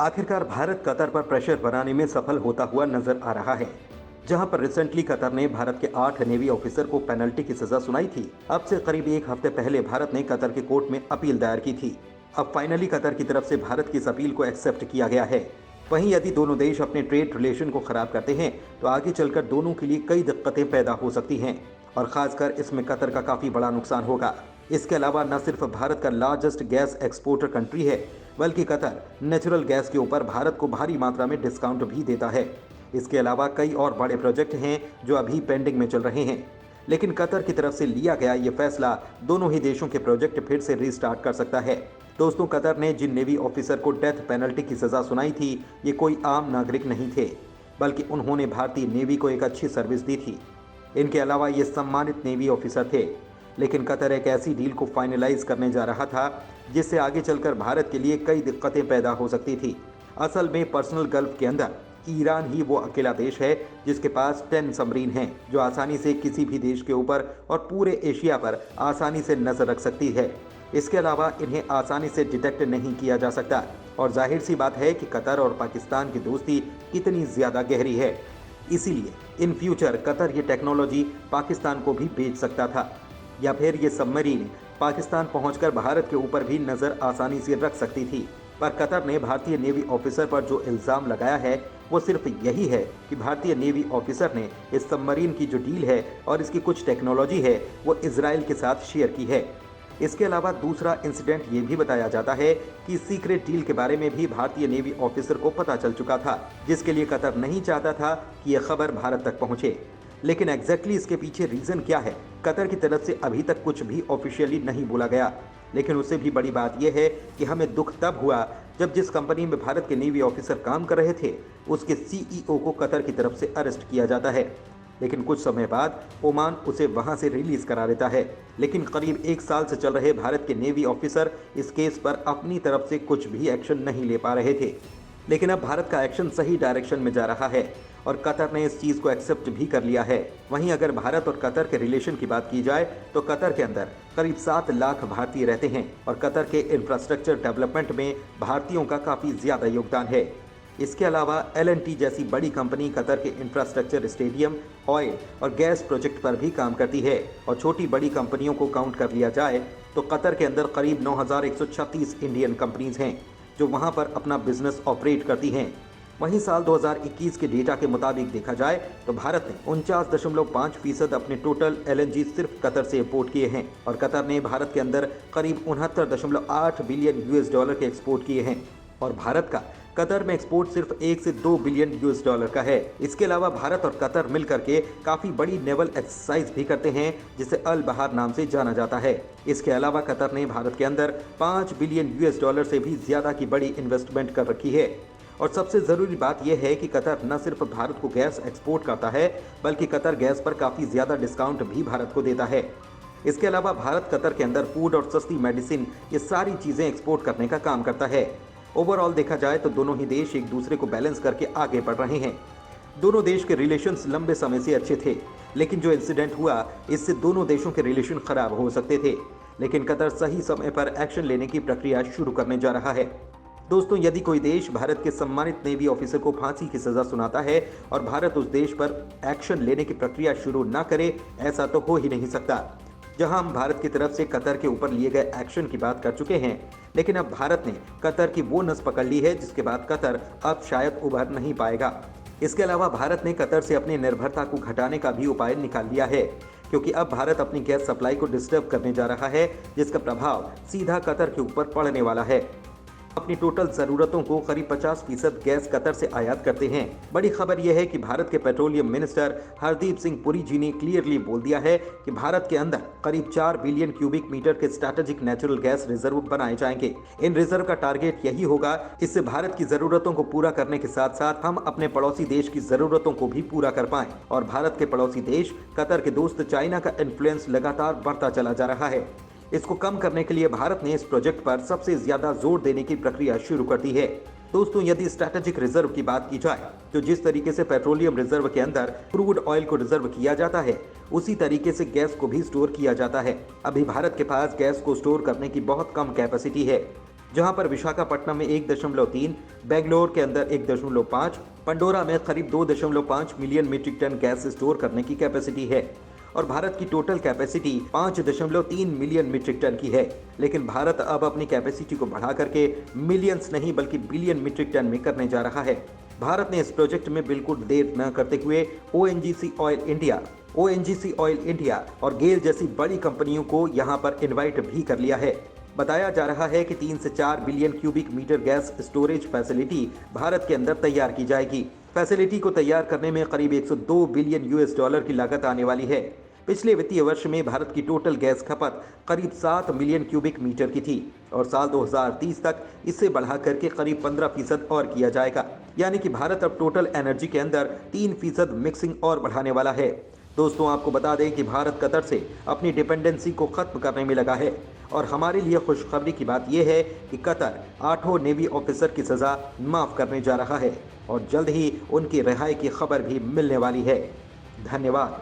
आखिरकार भारत कतर पर प्रेशर बनाने में सफल होता हुआ नजर आ रहा है। जहां पर रिसेंटली कतर ने भारत के 8 नेवी ऑफिसर को पेनल्टी की सजा सुनाई थी, अब से करीब एक हफ्ते पहले भारत ने कतर के कोर्ट में अपील दायर की थी। अब फाइनली कतर की तरफ से भारत की इस अपील को एक्सेप्ट किया गया है। वहीं यदि दोनों देश अपने ट्रेड रिलेशन को खराब करते हैं तो आगे चलकर दोनों के लिए कई दिक्कतें पैदा हो सकती हैं और खासकर इसमें कतर का काफी बड़ा नुकसान होगा। इसके अलावा न सिर्फ भारत का लार्जेस्ट गैस एक्सपोर्टर कंट्री है, बल्कि कतर नेचुरल गैस के ऊपर भारत को भारी मात्रा में डिस्काउंट भी देता है। इसके अलावा कई और बड़े प्रोजेक्ट हैं जो अभी पेंडिंग में चल रहे हैं, लेकिन कतर की तरफ से लिया गया ये फैसला दोनों ही देशों के प्रोजेक्ट फिर से रीस्टार्ट कर सकता है। दोस्तों, कतर ने जिन नेवी ऑफिसर को डेथ पेनल्टी की सजा सुनाई थी, ये कोई आम नागरिक नहीं थे, बल्कि उन्होंने भारतीय नेवी को एक अच्छी सर्विस दी थी। इनके अलावा ये सम्मानित नेवी ऑफिसर थे, लेकिन कतर एक ऐसी डील को फाइनलाइज करने जा रहा था जिससे आगे चलकर भारत के लिए कई दिक्कतें पैदा हो सकती थी। असल में पर्सनल गल्फ के अंदर ईरान ही वो अकेला देश है जिसके पास 10 सबमरीन हैं, जो आसानी से किसी भी देश के ऊपर और पूरे एशिया पर आसानी से नजर रख सकती है। इसके अलावा इन्हें आसानी से डिटेक्ट नहीं किया जा सकता और जाहिर सी बात है कि कतर और पाकिस्तान की दोस्ती कितनी ज्यादा गहरी है। इसीलिए इन फ्यूचर कतर ये टेक्नोलॉजी पाकिस्तान को भी बेच सकता था, या फिर ये सबमरीन पाकिस्तान पहुंचकर भारत के ऊपर भी नजर आसानी से रख सकती थी। पर कतर ने भारतीय नेवी ऑफिसर पर जो इल्जाम लगाया है वो सिर्फ यही है कि भारतीय नेवी ऑफिसर ने इस सबमरीन की जो डील है और इसकी कुछ टेक्नोलॉजी है वो इजराइल के साथ शेयर की है। इसके अलावा दूसरा इंसिडेंट ये भी बताया जाता है कि सीक्रेट डील के बारे में भी भारतीय नेवी ऑफिसर को पता चल चुका था, जिसके लिए कतर नहीं चाहता था कि यह खबर भारत तक पहुंचे। लेकिन एग्जैक्टली इसके पीछे रीजन क्या है, कतर की तरफ से अभी तक कुछ भी ऑफिशियली नहीं बोला गया। लेकिन उससे भी बड़ी बात यह है कि हमें दुख तब हुआ जब जिस कंपनी में भारत के नेवी ऑफिसर काम कर रहे थे उसके सीईओ को कतर की तरफ से अरेस्ट किया जाता है, लेकिन कुछ समय बाद ओमान उसे वहां से रिलीज करा देता है। लेकिन करीब 1 साल से चल रहे भारत के नेवी ऑफिसर इस केस पर अपनी तरफ से कुछ भी एक्शन नहीं ले पा रहे थे। लेकिन अब भारत का एक्शन सही डायरेक्शन में जा रहा है और कतर ने इस चीज को एक्सेप्ट भी कर लिया है। वहीं अगर भारत और कतर के रिलेशन की बात की जाए तो कतर के अंदर करीब 7 लाख भारतीय रहते हैं और कतर के इंफ्रास्ट्रक्चर डेवलपमेंट में भारतीयों का काफी ज्यादा योगदान है। इसके अलावा L&T जैसी बड़ी कंपनी कतर के इंफ्रास्ट्रक्चर, स्टेडियम, ऑयल और गैस प्रोजेक्ट पर भी काम करती है और छोटी बड़ी कंपनियों को काउंट कर लिया जाए तो कतर के अंदर करीब 9136 इंडियन कंपनीज हैं जो वहां पर अपना बिजनेस ऑपरेट करती हैं। वहीं साल 2021 के डेटा के मुताबिक देखा जाए तो भारत ने 49.5% अपने टोटल LNG सिर्फ कतर से इंपोर्ट किए हैं और कतर ने भारत के अंदर करीब 69.8 बिलियन US डॉलर के एक्सपोर्ट किए हैं और भारत का कतर में एक्सपोर्ट सिर्फ 1 से 2 बिलियन US डॉलर का है। इसके अलावा भारत और कतर मिलकर के काफी बड़ी नेवल एक्सरसाइज भी करते हैं जिसे अल बहार नाम से जाना जाता है। इसके अलावा कतर ने भारत के अंदर 5 बिलियन US डॉलर से भी ज्यादा की बड़ी इन्वेस्टमेंट कर रखी है। और सबसे जरूरी बात यह है कि कतर न सिर्फ भारत को गैस एक्सपोर्ट करता है, बल्कि कतर गैस पर काफी ज्यादा डिस्काउंट भी भारत को देता है। इसके अलावा भारत कतर के अंदर फूड और सस्ती मेडिसिन, ये सारी चीजें एक्सपोर्ट करने का काम करता है। ओवरऑल देखा जाए तो दोनों ही देश एक दूसरे को बैलेंस करके आगे बढ़ रहे हैं। दोनों देश के रिलेशंस लंबे समय से अच्छे थे, लेकिन जो इंसिडेंट हुआ इससे दोनों देशों के रिलेशन खराब हो सकते थे। लेकिन कतर सही समय पर एक्शन लेने की प्रक्रिया शुरू करने जा रहा है। दोस्तों, यदि कोई देश भारत के सम्मानित नेवी ऑफिसर को फांसी की सजा सुनाता है और भारत उस देश पर एक्शन लेने की प्रक्रिया शुरू ना करे, ऐसा तो हो ही नहीं सकता। जहां हम भारत की तरफ से कतर के ऊपर लिए गए एक्शन की बात कर चुके हैं, लेकिन अब भारत ने कतर की वो नस पकड़ ली है जिसके बाद कतर अब शायद उभर नहीं पाएगा। इसके अलावा भारत ने कतर से अपनी निर्भरता को घटाने का भी उपाय निकाल लिया है, क्योंकि अब भारत अपनी गैस सप्लाई को डिस्टर्ब करने जा रहा है, जिसका प्रभाव सीधा कतर के ऊपर पड़ने वाला है। अपनी टोटल जरूरतों को करीब 50% गैस कतर से आयात करते हैं। बड़ी खबर यह है कि भारत के पेट्रोलियम मिनिस्टर हरदीप सिंह पुरी जी ने क्लियरली बोल दिया है कि भारत के अंदर करीब 4 बिलियन क्यूबिक मीटर के स्ट्रैटेजिक नेचुरल गैस रिजर्व बनाए जाएंगे। इन रिजर्व का टारगेट यही होगा, इससे भारत की जरूरतों को पूरा करने के साथ साथ हम अपने पड़ोसी देश की जरूरतों को भी पूरा कर पाएं। और भारत के पड़ोसी देश कतर के दोस्त चाइना का इन्फ्लुएंस लगातार बढ़ता चला जा रहा है। इसको कम करने के लिए भारत ने इस प्रोजेक्ट पर सबसे ज्यादा जोर देने की प्रक्रिया शुरू कर दी है। दोस्तों, यदि स्ट्रैटेजिक रिजर्व की बात की जाए तो जिस तरीके से पेट्रोलियम रिजर्व के अंदर क्रूड ऑयल को रिजर्व किया जाता है, उसी तरीके से गैस को भी स्टोर किया जाता है। अभी भारत के पास गैस को स्टोर करने की बहुत कम कैपेसिटी है। जहां पर विशाखापट्टनम में 1.3, बेंगलोर के अंदर 1.5, पंडोरा में करीब 2.5 million metric ton gas store करने की कैपेसिटी है और भारत की total capacity 5.3 million metric ton की है। लेकिन भारत अब अपनी कैपेसिटी को बढ़ा करके मिलियंस नहीं बल्कि बिलियन मीट्रिक टन में करने जा रहा है। भारत ने इस प्रोजेक्ट में बिल्कुल देर न करते हुए ओएनजीसी ऑयल इंडिया और गेल जैसी बड़ी कंपनियों को यहां पर इनवाइट भी कर लिया है। बताया जा रहा है कि 3 से 4 billion cubic metre gas storage facility Bharat के अंदर तैयार की जाएगी। फैसिलिटी को तैयार करने में करीब 102 बिलियन यूएस डॉलर की लागत आने वाली है। पिछले वित्तीय वर्ष में भारत की टोटल गैस खपत करीब 7 मिलियन क्यूबिक मीटर की थी और साल 2030 तक इसे बढ़ा करके करीब 15% और किया जाएगा। यानी कि भारत अब टोटल एनर्जी के अंदर 3% मिक्सिंग और बढ़ाने वाला है। दोस्तों, आपको बता दें कि भारत कतर से अपनी डिपेंडेंसी को खत्म करने में लगा है और हमारे लिए खुशखबरी की बात यह है कि कतर 8 नेवी ऑफिसर की सजा माफ करने जा रहा है और जल्द ही उनकी रिहाई की खबर भी मिलने वाली है। धन्यवाद।